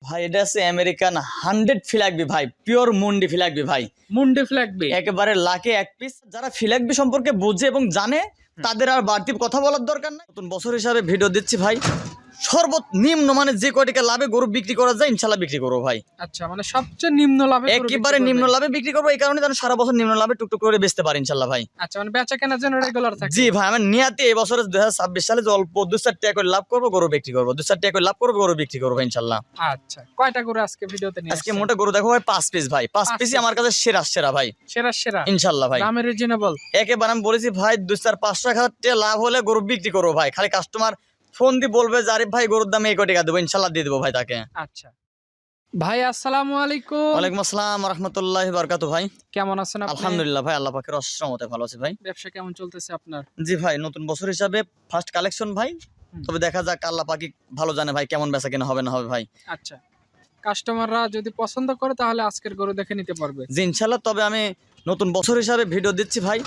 ভাই এটা আছে আমেরিকান 100 ফিলাকবি ভাই, পিওর মুন্ডি ফিলাকবি ভাই, মুন্ডে ফ্ল্যাগবি একেবারে লাখে এক পিস। যারা ফিলাকবি সম্পর্কে বুঝে এবং জানে তাদের আর বাড়তি কথা বলার দরকার নাই। নতুন বছর হিসাবে ভিডিও দিচ্ছি ভাই, সর্বনিম্ন মানে যে কয়টাকে লাভে গরু বিক্রি করা যায় ইনশাল্লাহ বিক্রি করবো ভাই। আচ্ছা, মানে সবচেয়ে নিম্ন লাভে গরু বিক্রি একেবারে নিম্ন করবেন। লাভে বিক্রি করবো, এই কারণে যেন সারা বছর নিম্ন লাভে টুকটুক করে বেচতে পারি ইনশাল্লাহ ভাই। আচ্ছা, মানে বেচা কেনার জন্য রেগুলার থাকে। জি ভাই, আমার নিয়াতে এই বছরে 2026 সালে যে অল্প 2-4 টাকা করে লাভ করবো, গরু বিক্রি করবো, 2-4 টাকা করে লাভ করবো, গরু বিক্রি করবো ইনশাল্লাহ। আচ্ছা, কয়টা গরু আজকে ভিডিওতে নিয়ে আজকে আসছেন? মোটা গরু দেখো ভাই 5 পিস ভাই, 5 পিসই আমার কাছে সেরা সেরা ভাই সেরা সেরা ইনশাল্লাহ ভাই। দামের রিজনেবল। একেবারে আমি বলেছি ভাই 2-4-500 টাকা লাভ হলে গরু বিক্রি করবো ভাই। খালি কাস্টমার ফোন দিয়ে বলবে যে আরিফ ভাই গরুর দাম এই কোটি টাকা দেবো, ইনশাল্লাহ দিয়ে দেবো ভাই তাকে। আচ্ছা ভাই, আসসালামু আলাইকুম। ওয়ালাইকুম আসসালাম রাহমাতুল্লাহি বারাকাতুহু ভাই। কেমন আছেন আপনি? আলহামদুলিল্লাহ ভাই, আল্লাহ পাকের অশেষ রহমতে ভালো আছি ভাই। ব্যবসা কেমন চলতেছে আপনার? জি ভাই, নতুন বছর হিসাবে ফার্স্ট কালেকশন ভাই, তবে দেখা যাক আল্লাহ পাকি ভালো জানে ভাই কেমন বেচা কেনা হবে না হবে ভাই। আচ্ছা, কাস্টমাররা যদি পছন্দ করে তাহলে আজকের গরু দেখে নিতে পারবে। জি ইনশাল্লাহ। তবে আমি নতুন বছর হিসাবে ভিডিও দিচ্ছি ভাই,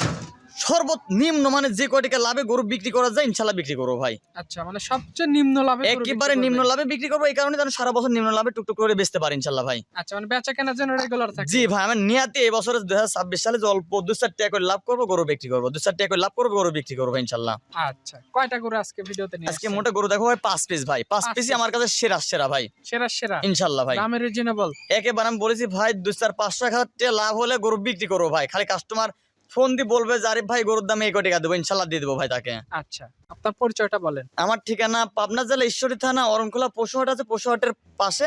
সর্বনিম্ন মানে যে কয়টাকে লাভে গরু বিক্রি করা যায় ইনশাল্লাহ বিক্রি করবো ভাই। আচ্ছা, মানে সবচেয়ে নিম্ন লাভে গরু বিক্রি একেবারে করবেন। নিম্ন লাভে বিক্রি করবো, এই কারণে যেন সারা বছর নিম্ন লাভে টুকটুক করে বেচতে পারি ইনশাল্লাহ ভাই। আচ্ছা, মানে বেচা কেনার জন্য রেগুলার থাকে। জি ভাই, আমার নিয়াতে এই বছরে 2026 সালে যে অল্প 2-4 টাকা করে লাভ করবো, গরু বিক্রি করবো, 2-4 টাকা করে লাভ করবো, গরু বিক্রি করবো ইনশাল্লাহ। আচ্ছা, কয়টা গরু আজকে ভিডিওতে নিয়ে আজকে আসছেন? মোটা গরু দেখো ভাই 5 পিস ভাই, 5 পিসই আমার কাছে সেরা সেরা ভাই সেরা সেরা ইনশাল্লাহ ভাই। দামের রিজনেবল। একেবারে আমি বলেছি ভাই 2-4-500 টাকা লাভ হলে গরু বিক্রি করবো ভাই। খালি কাস্টমার ফোন দিয়ে বলবে যে আরিফ ভাই গরুর দাম এই কোটি টাকা দেবো, ইনশাল্লাহ দিয়ে দেবো ভাই তাকে। আচ্ছা, আপনার পরিচয়টা বলেন। আমার ঠিকানা পাবনা জেলা ঈশ্বরদী থানা অরণখোলা পশুহাট আছে, পশুহাটের পাশে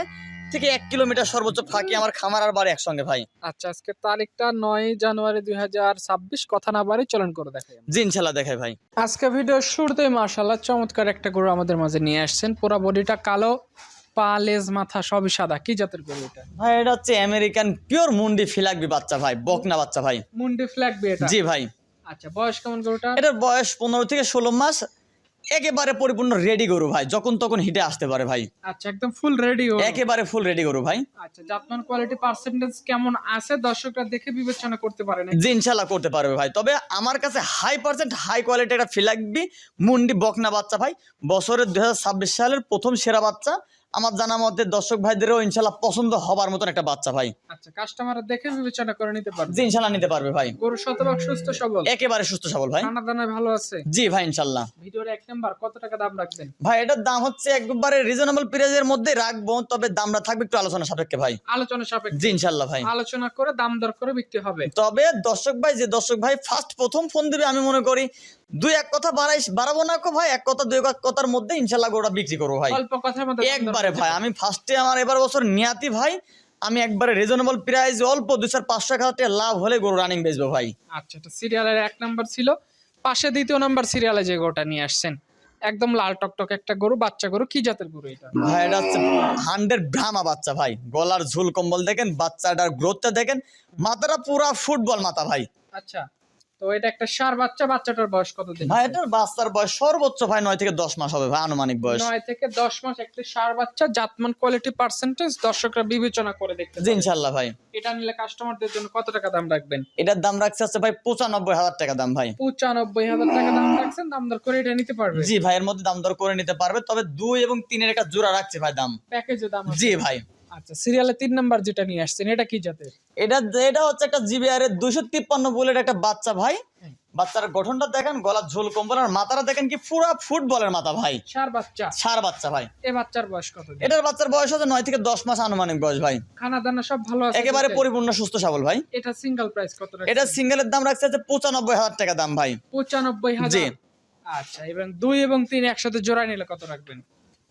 থেকে 1 কিলোমিটার সর্বোচ্চ ফাঁকি আমার খামার আর বাড়ি একসঙ্গে ভাই। আচ্ছা, আজকে তারিখটা 9 জানুয়ারি 2026, কথা না বাড়ি চলন করে দেখাই। জি ইনশাল্লাহ দেখাই ভাই। আজকে ভিডিওর শুরুতেই মাশাআল্লাহ চমৎকার একটা গরু আমাদের মাঝে নিয়ে আসছেন। পুরো বডিটা কালো, পা লেজ মাথা সবই সাদা। কি জাতের গরু এটা? ভাই এটা হচ্ছে আমেরিকান পিওর মুন্ডি ফিলাকবি বাচ্চা ভাই, বকনা বাচ্চা ভাই। মুন্ডি ফ্ল্যাগবি এটা? জি ভাই। আচ্ছা, বয়স কেমন গরুটা? এটার বয়স 15 থেকে 16 মাস, একেবারে পরিপূর্ণ রেডি গরু ভাই, যখন তখন হিটে আসতে পারে ভাই, আচ্ছা, একদম ফুল রেডি গরু। একেবারে ফুল রেডি গরু ভাই। আচ্ছা, জাতমান কোয়ালিটি পার্সেন্টেজ কেমন আছে দর্শকরা দেখে বিবেচনা করতে পারে না? জি ইনশাল্লাহ করতে পারবে ভাই। তবে আমার কাছে হাই পার্সেন্ট হাই কোয়ালিটি একটা ফিলাকবি মুন্ডি বকনা বাচ্চা ভাই, বছরের 2026 সালের প্রথম সেরা বাচ্চা। আমার জানা মতে দর্শক ভাইদেরও ইনশাল্লাহ পছন্দ হবার মতন একটা বাচ্চা ভাই। আচ্ছা, কাস্টমাররা দেখে বিবেচনা করে নিতে পারবে। জি ইনশাল্লাহ নিতে পারবে ভাই। গরু শতভাগ সুস্থ সবল, একেবারে সুস্থ সবল ভাই। খানা দানায় ভালো আছে? জি ভাই ইনশাল্লাহ। ভিডিওর 1 নাম্বার কত টাকা দাম রাখবেন? ভাই এটার দাম হচ্ছে একবারে রিজনেবল প্রাইসের মধ্যে রাখবো, তবে দামটা থাকবে একটু আলোচনা সাপেক্ষে ভাই। আলোচনা সাপেক্ষে? জি ইনশাল্লাহ ভাই। আলোচনা করে দাম দর করে বিক্রি হবে। তবে দর্শক ভাই ফার্স্ট প্রথম ফোন দিবে, আমি মনে করি 2-1 কথা বাড়াবো না কো ভাই, 1 কথা 2 কথার মধ্যে ইনশাল্লাহ গোটা বিক্রি করবো ভাই। অল্প কথার মধ্যে একবারে ভাই, আমি ফার্স্টে আমার এবার বছর নিয়াতি ভাই, আমি একবারে রিজনেবল প্রাইস অল্প 2-4-500 টাকা লাভ হলে গরু রানিং বেচবো ভাই। আচ্ছা, এটা সিরিয়ালের 1 নাম্বার ছিল। পাশে 2 নাম্বার সিরিয়ালে যে গরুটা নিয়ে আসছেন, একদম লাল টকটক একটা গরু, বাচ্চা গরু। কি জাতের গরু এটা? ভাই এটা হচ্ছে 100 ব্রাহ্মা বাচ্চা ভাই, গলার ঝুল কম্বল দেখেন, বাচ্চাটার গ্রোথটা দেখেন, মাথাটা পুরা ফুটবল মাথা ভাই। আচ্ছা, তো এটা একটা ষাঁড় বাচ্চা। বাচ্চাটার বয়স কত দিন? ভাই এটার বাচ্চার বয়স সর্বোচ্চ ভাই 9 থেকে 10 মাস হবে ভাই, আনুমানিক বয়স। 9 থেকে 10 মাস একটা ষাঁড় বাচ্চা। জাতমান কোয়ালিটি পার্সেন্টেজ দর্শকরা বিবেচনা করে দেখতে জি পারে। ইনশাল্লাহ ভাই। এটা নিলে কাস্টমারদের জন্য কত টাকা দাম রাখবেন? এটার দাম রাখছে হচ্ছে ভাই 95,000 টাকা দাম ভাই। 95,000 টাকা দাম রাখছেন। দাম দর করে এটা নিতে পারবে? জি ভাই, এর মধ্যে দাম দর করে নিতে পারবে, তবে 2 এবং 3 এর একটা জোড়া রাখছে ভাই দাম। প্যাকেজে দাম আছে? জি ভাই। আচ্ছা, সিরিয়ালে 3 নাম্বার যেটা নিয়ে আসছেন, এটা কি জাতের? এটা হচ্ছে একটা জিবিআর এর 253 বুলেট একটা বাচ্চা ভাই। বাচ্চার গঠনটা দেখেন, গলার ঝোল কম্বল, আর মাথাটা দেখেন কি পুরা ফুটবলের মাথা ভাই। ষাঁড় বাচ্চা? ষাঁড় বাচ্চা ভাই। এই বাচ্চার বয়স কত দিন? এটার বাচ্চার বয়স হচ্ছে 9 থেকে 10 মাস আনুমানিক বয়স ভাই। খানা দানা সব ভালো আছে? একেবারে পরিপূর্ণ সুস্থ সবল ভাই। এটা সিঙ্গেল প্রাইস কত রাখছেন? এটা সিঙ্গেলের দাম রাখছে হচ্ছে 95,000 টাকা দাম ভাই। 95,000? জি। আচ্ছা, এবং 2 এবং 3 একসাথে জোড়া নিলে কত রাখবেন?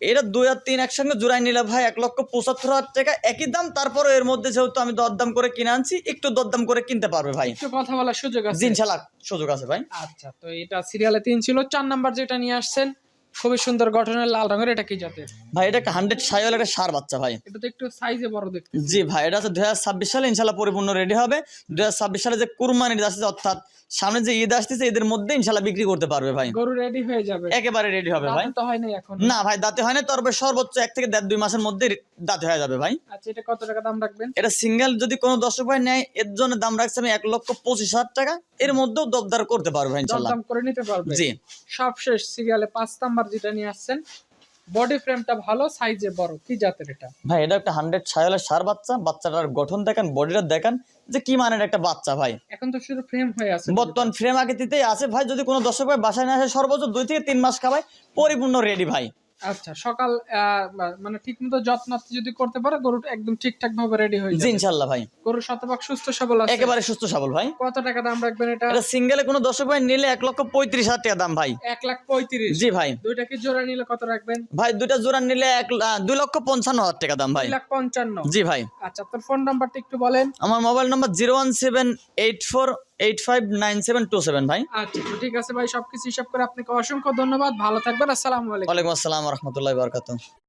এটা 2 আর 3 একসঙ্গে জোড়াই নিলে ভাই 1,75,000 টাকা একই দাম। তারপরে এর মধ্যে যেহেতু আমি দরদাম করে কিনে আনছি, একটু দরদাম করে কিনতে পারবে ভাই। একটু কথা বলার সুযোগ আছে? জি ইনশাল্লাহ সুযোগ আছে ভাই। আচ্ছা, তো এটা সিরিয়ালে 3 ছিল। 4 নাম্বার যেটা নিয়ে আসছেন, খুবই সুন্দর গঠনের, লাল রঙের। এটা কি জাতের? ভাই এটা একটা 100 সাইওয়াল একটা ষাঁড় বাচ্চা ভাই। এটা তো একটু সাইজে বড় দেখতে। জি ভাই, এটা হচ্ছে 2026 সালে ইনশাল্লাহ পরিপূর্ণ রেডি হবে। 2026 সালে যে কুরবানির ঈদ আসছে, অর্থাৎ সামনে যে ঈদ আসতেছে, এদের মধ্যে ইনশাল্লাহ বিক্রি করতে পারবে ভাই। গরু রেডি হয়ে যাবে? একেবারে রেডি হবে ভাই। দাঁতে তো হয় নাই এখন? না ভাই, দাঁতে হয় না, তবে সর্বোচ্চ 1 থেকে 1.5-2 মাসের মধ্যে দাঁতে হয়ে যাবে ভাই। আচ্ছা, এটা কত টাকা দাম রাখবেন? এটা সিঙ্গেল যদি কোনো দর্শক ভাই নেয়, এর জন্য দাম রাখছে আমি 1,25,000 টাকা। এর মধ্যেও দরদার করতে পারবে ইনশাল্লাহ। দাম করে নিতে পারবে? জি। সবশেষ সিরিয়ালে 5 নাম্বার যেটা নিয়ে আসছেন, বডি ফ্রেমটা ভালো, সাইজে বড়, কি জাতের এটা? ভাই এটা একটা 100 ছায়ালের সার বাচ্চা। বাচ্চাটার গঠন দেখেন, বডিটা দেখেন যে কি মানের একটা বাচ্চা ভাই। এখন তো শুধু ফ্রেম হয়ে আছে। বর্তমান ফ্রেম আকৃতিতেই আছে ভাই। যদি কোনো দর্শক ভাই বাসায় না আসে সর্বোচ্চ 2 থেকে 3 মাস খাওয়ায় পরিপূর্ণ রেডি ভাই। আচ্ছা, সকাল মানে ঠিকমতো যত্ন যদি করতে পারে গরুটা একদম ঠিকঠাক ভাবে রেডি হয়ে জি যাবে। ইনশাআল্লাহ ভাই। গরু শতভাগ সুস্থ সবল আছে, একেবারে সুস্থ সবল ভাই। কত টাকা দাম রাখবেন এটা? এটা সিঙ্গেলে কোনো দর্শক ভাই নিলে 1,35,000 টাকা দাম ভাই। 1,35,000? জি ভাই। দুইটা কি জোড়া নিলে কত রাখবেন? ভাই দুইটা জোড়া নিলে 2,55,000 টাকা দাম ভাই। 2,55,000? জি ভাই। আচ্ছা, তোর ফোন নাম্বারটা একটু বলেন। আমার মোবাইল নাম্বার 01784859727 ভাই। আচ্ছা, তো ঠিক আছে ভাই, সবকিছু হিসাব করে আপনাকে অসংখ্য ধন্যবাদ, ভালো থাকবেন, আসসালামু আলাইকুম। ওয়ালাইকুম আসসালাম ওয়া রাহমাতুল্লাহি ওয়া বারাকাতুহু।